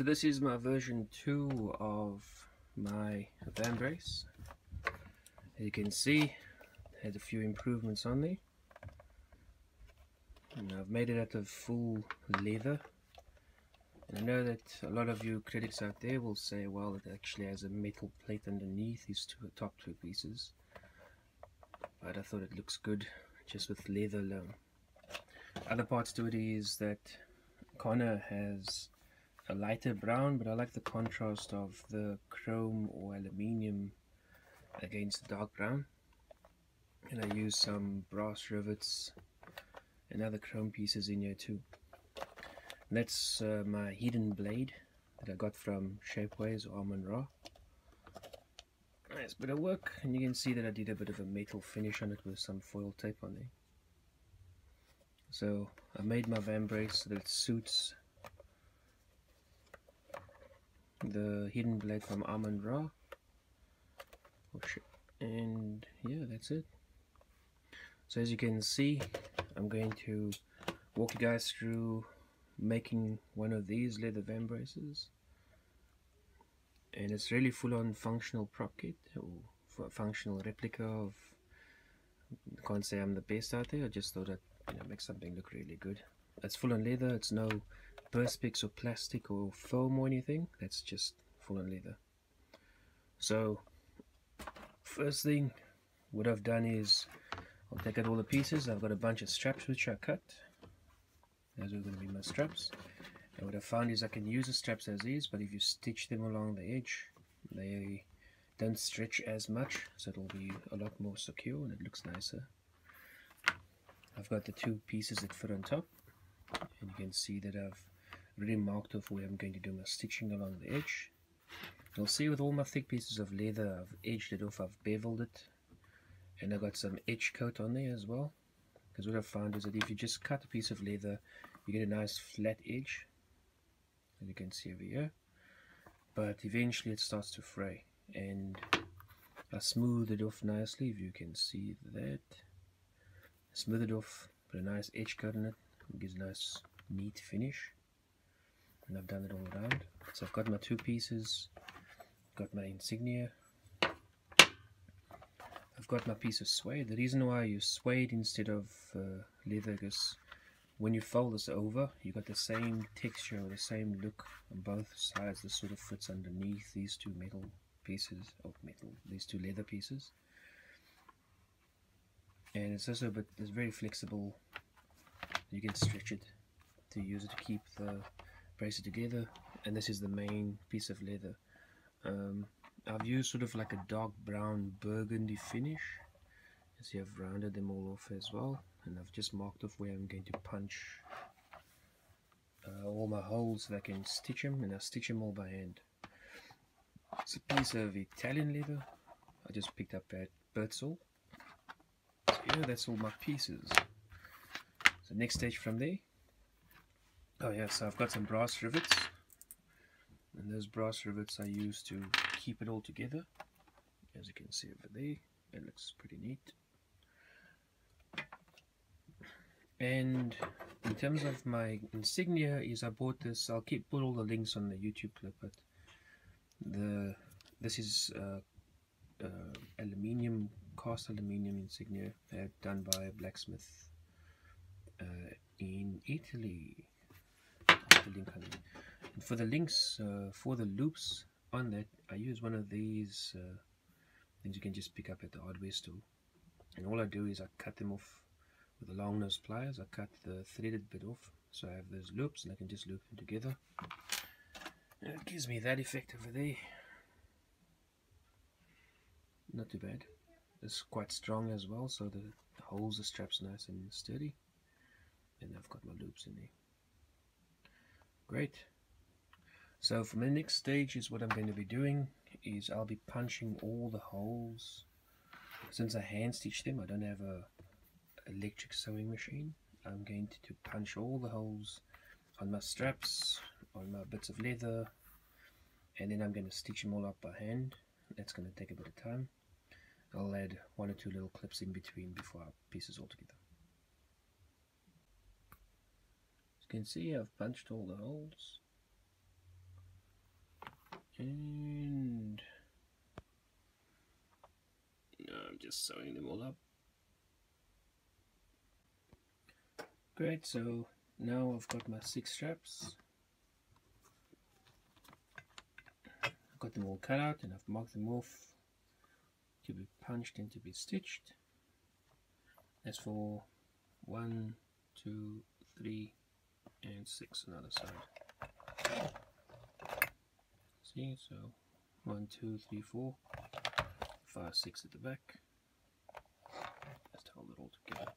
So this is my version 2 of my Vambrace. As you can see, had a few improvements on there. And I've made it out of full leather. And I know that a lot of you critics out there will say, well, it actually has a metal plate underneath these top two pieces. But I thought it looks good just with leather alone. Other parts to it is that Connor has a lighter brown, but I like the contrast of the chrome or aluminium against the dark brown. And I use some brass rivets and other chrome pieces in here too. And that's my hidden blade that I got from Shapeways or Amon-Ra. Nice bit of work, and you can see that I did a bit of a metal finish on it with some foil tape on there. So I made my Vambrace so that it suits the hidden blade from Amon-Ra. And yeah, that's it. So as you can see, I'm going to walk you guys through making one of these leather Vambraces. And it's really full-on functional prop kit, or functional replica of. I can't say I'm the best out there. I just thought I'd make something look really good. It's full-on leather. It's no perspex or plastic or foam or anything. That's just full-on leather. So first thing, what I've done is I'll take out all the pieces. I've got a bunch of straps which I cut. Those are going to be my straps. And what I found is I can use the straps as is, but if you stitch them along the edge, they don't stretch as much, so it'll be a lot more secure and it looks nicer. I've got the two pieces that fit on top, and you can see that I've already marked off where I'm going to do my stitching along the edge. You'll see with all my thick pieces of leather, I've edged it off, I've beveled it, and I've got some edge coat on there as well. Because what I've found is that if you just cut a piece of leather, you get a nice flat edge, as you can see over here, but eventually it starts to fray, and I smooth it off nicely. If you can see that, smooth it off, put a nice edge coat on it, it gives a nice neat finish, and I've done it all around. So I've got my two pieces, got my insignia, I've got my piece of suede. The reason why I use suede instead of leather is when you fold this over, you got the same texture or the same look on both sides. This sort of fits underneath these two metal pieces, these two leather pieces. And it's also it's very flexible. You can stretch it to use it to keep the bracelet together. And this is the main piece of leather. I've used sort of like a dark brown burgundy finish. You see I've rounded them all off as well, and I've just marked off where I'm going to punch all my holes so that I can stitch them, and I stitch them all by hand. It's a piece of Italian leather I just picked up at Birdsall. So yeah, that's all my pieces. So next stage from there, oh yeah, so I've got some brass rivets, and those brass rivets I use to keep it all together. As you can see over there, it looks pretty neat. And in terms of my insignia, is I bought this. I'll put all the links on the YouTube clip, but this is aluminium, cast aluminium insignia done by a blacksmith in Italy. I'll put the link on it. And for the links, for the loops on that, I use one of these things you can just pick up at the hardware store. And all I do is I cut them off with the long nose pliers. I cut the threaded bit off, so I have those loops and I can just loop them together. And it gives me that effect over there. Not too bad. It's quite strong as well, so the holes, the straps nice and sturdy. And I've got my loops in there. Great. So for my next stage is what I'm going to be doing is I'll be punching all the holes. Since I hand stitch them, I don't have a electric sewing machine. I'm going to punch all the holes on my straps, on my bits of leather, and then I'm going to stitch them all up by hand. That's going to take a bit of time. I'll add one or two little clips in between before I piece this all together. As you can see, I've punched all the holes. And I'm just sewing them all up. Great, so now I've got my 6 straps. I've got them all cut out and I've marked them off to be punched and to be stitched. As for 1, 2, 3 and 6 on the other side. See, so 1, 2, 3, 4, 5, 6 at the back. Just hold it all together.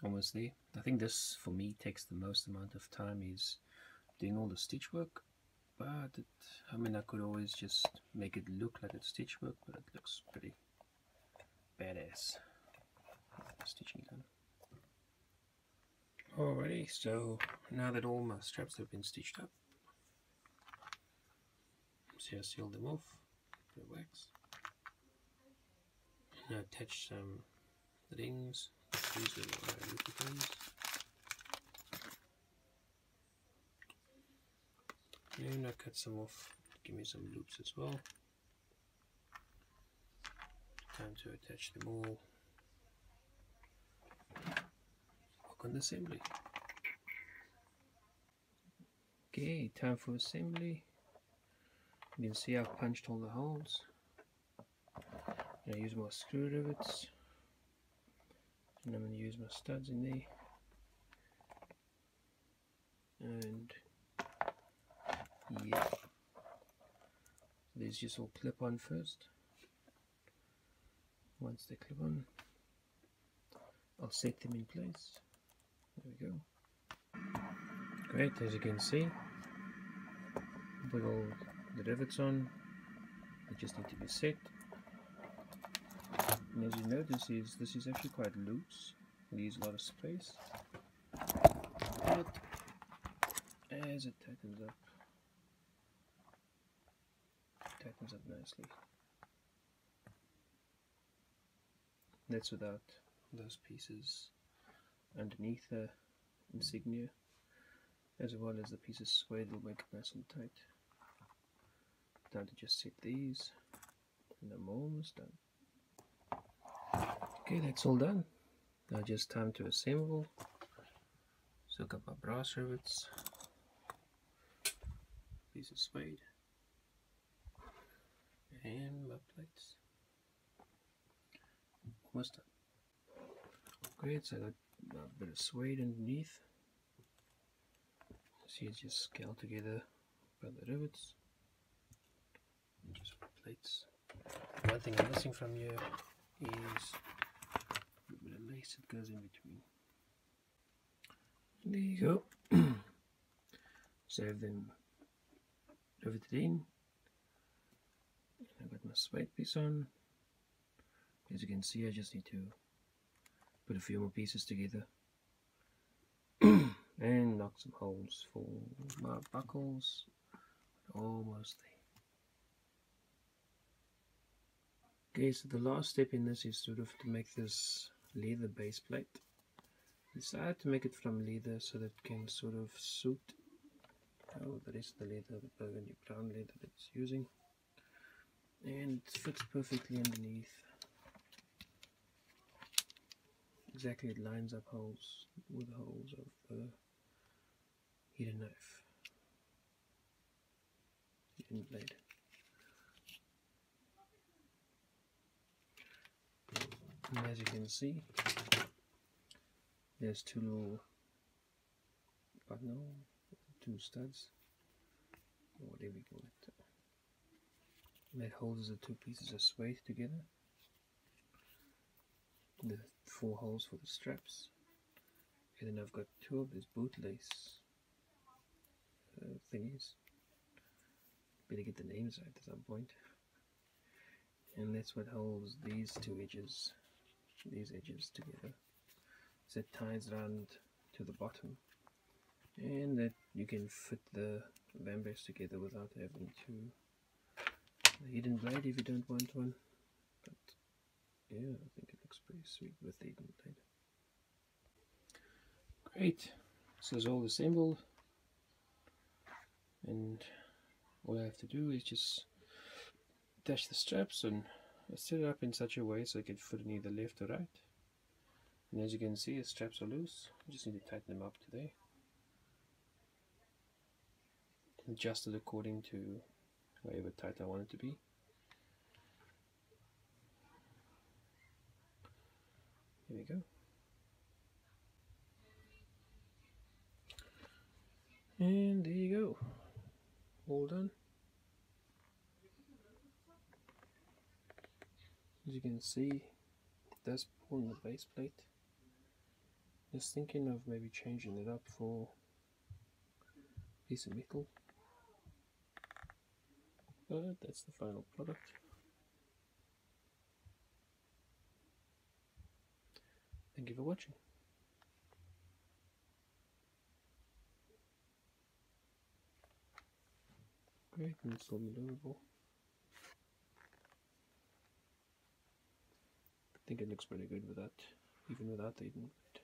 Almost there. I think this for me takes the most amount of time, is doing all the stitch work. But I mean, I could always just make it look like it's stitch work, but it looks pretty badass. Stitching done. Alrighty, so now that all my straps have been stitched up, see, I seal them off with wax. Now attach some rings. These are Replicas. And I cut some off. Give me some loops as well. Time to attach them all. Work on the assembly. Okay, time for assembly. You can see I've punched all the holes. I use my screw rivets, and I'm going to use my studs in there. And yeah, these just all clip on first. Once they clip on, I'll set them in place. There we go. Great, as you can see, put all the rivets on. They just need to be set. And as you notice, this is actually quite loose. It leaves a lot of space. But as it tightens up nicely. That's without those pieces underneath the insignia, as well as the pieces suede will make it nice and tight. Time to just set these, and I'm almost done. Okay, that's all done. Now just time to assemble. So got my brass rivets, piece of suede, and my plates. Almost done. Great, so I got a bit of suede underneath. See, it's just scaled together by the rivets. And just plates. One thing I'm missing from here is a bit of lace that goes in between. There you go. So I have them riveted in. I've got my suede piece on. As you can see, I just need to put a few more pieces together and knock some holes for my buckles. Almost there. Okay, so the last step in this is sort of to make this leather base plate. I decided to make it from leather so that it can sort of suit the rest of the leather, the burgundy brown leather that it's using, and it fits perfectly underneath. Exactly, it lines up holes with the holes of the hidden knife, hidden blade. And as you can see, there's two little buttonhole, two studs, or whatever you call it. And that holds the two pieces of suede together. The 4 holes for the straps, and then I've got 2 of these bootlace thingies. Better get the names right at some point. And that's what holds these 2 edges, these edges together. So it ties around to the bottom, and that you can fit the Vambrace together without having to the hidden blade if you don't want one. But yeah, I think it looks pretty sweet with the hidden blade. Great, so it's all assembled. And all I have to do is just attach the straps and set it up in such a way so I can fit in either left or right. And as you can see, the straps are loose. I just need to tighten them up to there. Adjust it according to however tight I want it to be. Here we go. And there you go. All done. As you can see, it does pull on the base plate. Just thinking of maybe changing it up for a piece of metal. But that's the final product. Thank you for watching. Great, and it's all maneuverable. I think it looks pretty good with that, even without the hidden bit.